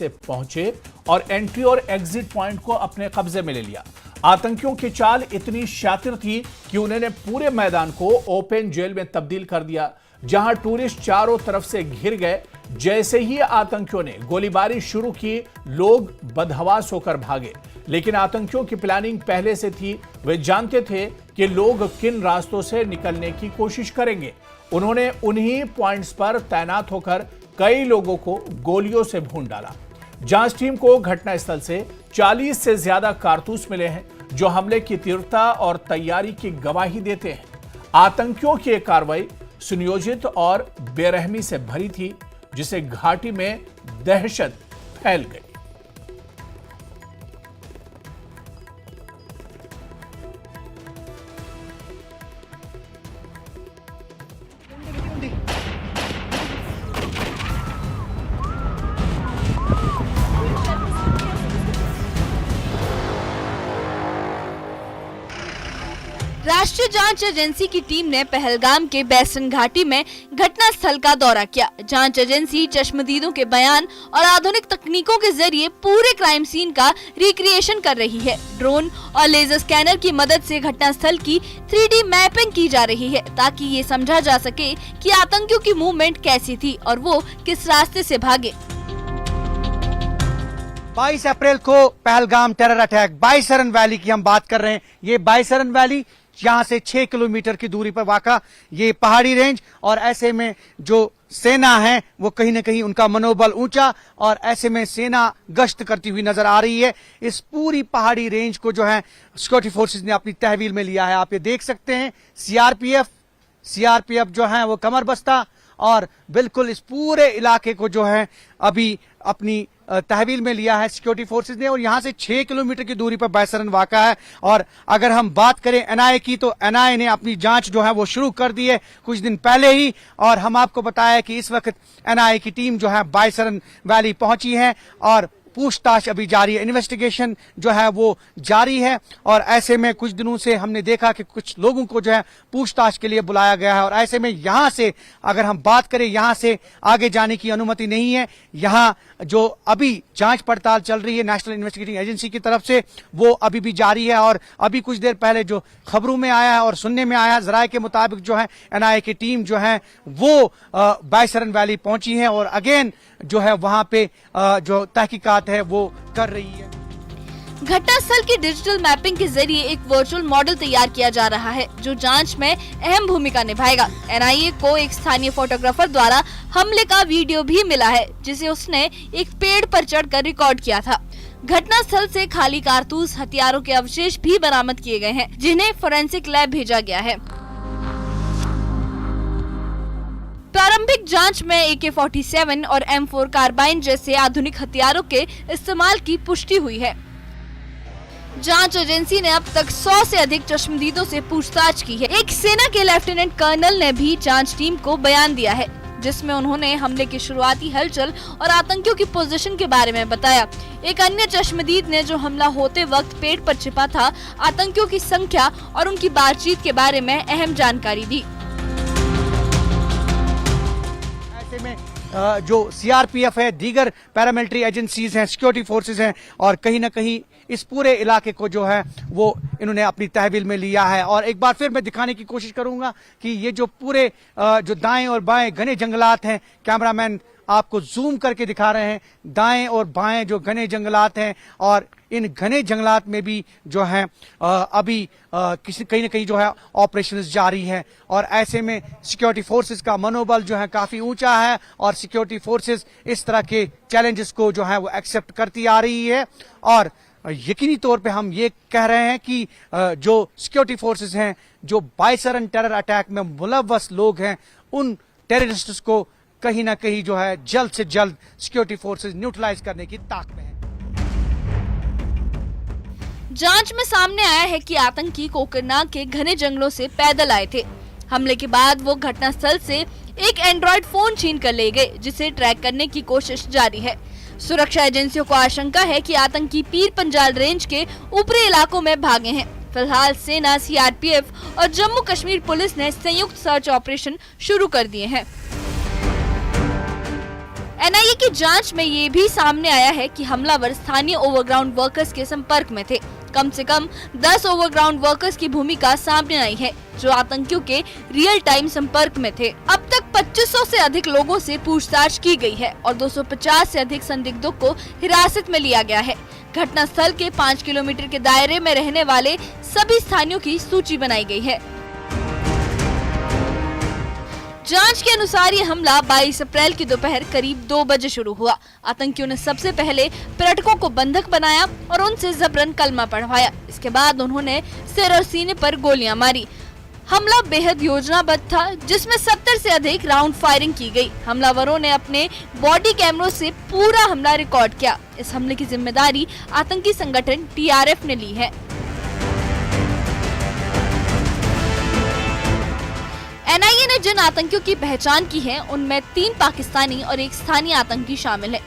से पहुंचे और एंट्री और एग्जिट पॉइंट को अपने कब्जे में ले लिया। आतंकियों की चाल इतनी शातिर थी कि उन्होंने पूरे मैदान को ओपन जेल में तब्दील कर दिया, जहां टूरिस्ट चारों तरफ से घिर गए। जैसे ही आतंकियों ने गोलीबारी शुरू की, लोग बदहवास होकर भागे। लेकिन आतंकियों की प्लानिंग पहले से थी। वे जानते थे कि लोग किन रास्तों से निकलने की कोशिश करेंगे। उन्होंने उन्हीं पॉइंट्स पर तैनात होकर कई लोगों को गोलियों से भून डाला। जांच टीम को घटनास्थल से 40 से ज्यादा कारतूस मिले हैं, जो हमले की तीव्रता और तैयारी की गवाही देते हैं। आतंकियों की एक कार्रवाई सुनियोजित और बेरहमी से भरी थी, जिसे घाटी में दहशत फैल गई। राष्ट्रीय जांच एजेंसी की टीम ने पहलगाम के बैसन घाटी में घटनास्थल का दौरा किया। जांच एजेंसी चश्मदीदों के बयान और आधुनिक तकनीकों के जरिए पूरे क्राइम सीन का रिक्रिएशन कर रही है। ड्रोन और लेजर स्कैनर की मदद से घटनास्थल की 3D मैपिंग की जा रही है, ताकि ये समझा जा सके कि आतंकियों की मूवमेंट कैसी थी और वो किस रास्ते से भागे। 22 अप्रैल को पहलगाम टेरर अटैक, बाइसरन वैली की हम बात कर रहे हैं। ये बाइसरन वैली यहाँ से 6 किलोमीटर की दूरी पर वाक़ा ये पहाड़ी रेंज, और ऐसे में जो सेना है वो कहीं न कहीं उनका मनोबल ऊंचा, और ऐसे में सेना गश्त करती हुई नजर आ रही है। इस पूरी पहाड़ी रेंज को जो है सिक्योरिटी फोर्सेस ने अपनी तहवील में लिया है। आप ये देख सकते हैं सीआरपीएफ जो है वो कमर बस्ता, और बिल्कुल इस पूरे इलाके को जो है अभी अपनी तहवील में लिया है सिक्योरिटी फोर्सेस ने। और यहां से 6 किलोमीटर की दूरी पर बैसरन वाक़ा है। और अगर हम बात करें एनआईए की, तो एनआईए ने अपनी जांच जो है वो शुरू कर दी है कुछ दिन पहले ही, और हम आपको बताया कि इस वक्त एनआईए की टीम जो है बाइसरन वैली पहुंची है और पूछताछ अभी जारी है, इन्वेस्टिगेशन जो है वो जारी है। और ऐसे में कुछ दिनों से हमने देखा कि कुछ लोगों को जो है पूछताछ के लिए बुलाया गया है, और ऐसे में यहां से अगर हम बात करें, यहां से आगे जाने की अनुमति नहीं है। यहां जो अभी जांच पड़ताल चल रही है नेशनल इन्वेस्टिगेटिंग एजेंसी की तरफ से, वो अभी भी जारी है। और अभी कुछ देर पहले जो खबरों में आया है और सुनने में आया है, जराये के मुताबिक जो है एनआईए की टीम जो है वो बाइसरन वैली पहुंची है और अगेन जो है वहां पे जो तहकीकात है वो कर रही है। घटनास्थल की डिजिटल मैपिंग के जरिए एक वर्चुअल मॉडल तैयार किया जा रहा है, जो जांच में अहम भूमिका निभाएगा। एनआईए को एक स्थानीय फोटोग्राफर द्वारा हमले का वीडियो भी मिला है, जिसे उसने एक पेड़ पर चढ़कर रिकॉर्ड किया था। घटनास्थल से खाली कारतूस, हथियारों के अवशेष भी बरामद किए गए हैं, जिन्हें फोरेंसिक लैब भेजा गया है। प्रारंभिक जांच में AK-47 और M4 कार्बाइन जैसे आधुनिक हथियारों के इस्तेमाल की पुष्टि हुई है। जांच एजेंसी ने अब तक 100 से अधिक चश्मदीदों से पूछताछ की है। एक सेना के लेफ्टिनेंट कर्नल ने भी जांच टीम को बयान दिया है, जिसमें उन्होंने हमले की शुरुआती हलचल और आतंकियों की पोजीशन के बारे में बताया। एक अन्य चश्मदीद ने, जो हमला होते वक्त पेड़ पर छिपा था, आतंकियों की संख्या और उनकी बातचीत के बारे में अहम जानकारी दी। में जो सीआरपीएफ है, दीगर पैरामिलिट्री एजेंसीज हैं, सिक्योरिटी फोर्सेस हैं, और कहीं ना कहीं इस पूरे इलाके को जो है वो इन्होंने अपनी तहवील में लिया है। और एक बार फिर मैं दिखाने की कोशिश करूंगा कि ये जो पूरे जो दाएं और बाएं घने जंगलात हैं, कैमरामैन आपको जूम करके दिखा रहे हैं, दाएं और बाएं जो घने जंगलात हैं, और इन घने जंगलात में भी जो है अभी कहीं ना कहीं जो है ऑपरेशंस जारी है। और ऐसे में सिक्योरिटी फोर्सेस का मनोबल जो है काफी ऊंचा है, और सिक्योरिटी फोर्सेस इस तरह के चैलेंजेस को जो है वो एक्सेप्ट करती आ रही है। और यकीनी तौर पे हम ये कह रहे हैं कि जो सिक्योरिटी फोर्सेस हैं, जो बाइसरन टेरर अटैक में मुलव्वस लोग हैं, उन टेररिस्ट्स को कहीं ना कहीं जो है जल्द से जल्द सिक्योरिटी फोर्सेस न्यूट्रलाइज करने की ताक में है। जांच में सामने आया है कि आतंकी कोकरनाग के घने जंगलों से पैदल आए थे। हमले के बाद वो घटनास्थल से एक एंड्रॉइड फोन छीन कर ले गए, जिसे ट्रैक करने की कोशिश जारी है। सुरक्षा एजेंसियों को आशंका है कि आतंकी पीर पंजाल रेंज के ऊपरी इलाकों में भागे हैं। फिलहाल सेना, सीआरपीएफ और जम्मू कश्मीर पुलिस ने संयुक्त सर्च ऑपरेशन शुरू कर दिए हैं। एनआईए की जांच में ये भी सामने आया है कि हमलावर स्थानीय ओवरग्राउंड वर्कर्स के संपर्क में थे। कम से कम 10 ओवरग्राउंड वर्कर्स की भूमिका सामने आई है जो आतंकियों के रियल टाइम संपर्क में थे। अब तक 2500 से अधिक लोगों से पूछताछ की गई है और 250 से अधिक संदिग्धों को हिरासत में लिया गया है। घटना स्थल के 5 किलोमीटर के दायरे में रहने वाले सभी स्थानियों की सूची बनाई गई है। जांच के अनुसार ये हमला 22 अप्रैल की दोपहर करीब 2 बजे शुरू हुआ। आतंकियों ने सबसे पहले पर्यटकों को बंधक बनाया और उनसे जबरन कलमा पढ़वाया। इसके बाद उन्होंने सिर और सीने पर गोलियां मारी। हमला बेहद योजनाबद्ध था जिसमें 70 से अधिक राउंड फायरिंग की गई। हमलावरों ने अपने बॉडी कैमरों से पूरा हमला रिकॉर्ड किया। इस हमले की जिम्मेदारी आतंकी संगठन टीआरएफ ने ली है। एनआईए ने जिन आतंकियों की पहचान की है उनमें 3 पाकिस्तानी और 1 स्थानीय आतंकी शामिल है।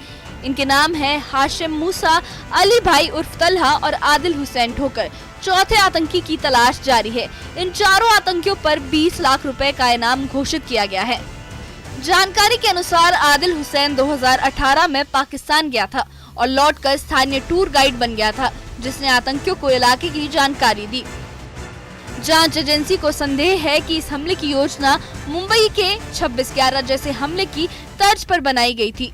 इनके नाम है हाशिम मूसा, अली भाई उर्फ तलहा और आदिल हुसैन ठोकर। चौथे आतंकी की तलाश जारी है। इन चारों आतंकियों पर 20 लाख रुपए का इनाम घोषित किया गया है। जानकारी के अनुसार आदिल हुसैन 2018 में पाकिस्तान गया था और लौटकर स्थानीय टूर गाइड बन गया था जिसने आतंकियों को इलाके की जानकारी दी। जांच एजेंसी को संदेह है कि इस हमले की योजना मुंबई के 26/11 जैसे हमले की तर्ज पर बनाई गई थी।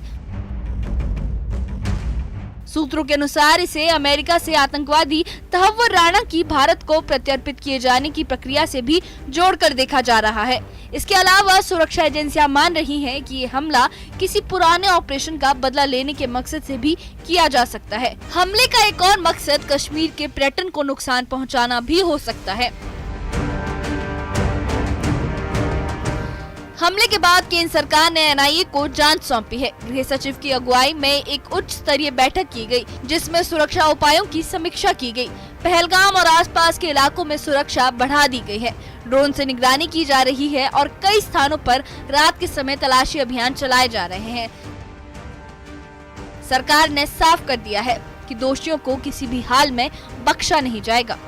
सूत्रों के अनुसार इसे अमेरिका से आतंकवादी तहव्वुर राणा की भारत को प्रत्यर्पित किए जाने की प्रक्रिया से भी जोड़कर देखा जा रहा है। इसके अलावा सुरक्षा एजेंसियां मान रही हैं कि ये हमला किसी पुराने ऑपरेशन का बदला लेने के मकसद से भी किया जा सकता है। हमले का एक और मकसद कश्मीर के पर्यटन को नुकसान पहुंचाना भी हो सकता है। हमले के बाद केंद्र सरकार ने एनआईए को जांच सौंपी है। गृह सचिव की अगुवाई में एक उच्च स्तरीय बैठक की गई जिसमें सुरक्षा उपायों की समीक्षा की गई। पहलगाम और आसपास के इलाकों में सुरक्षा बढ़ा दी गई है। ड्रोन से निगरानी की जा रही है और कई स्थानों पर रात के समय तलाशी अभियान चलाए जा रहे हैं। सरकार ने साफ कर दिया है कि दोषियों को किसी भी हाल में बख्शा नहीं जाएगा।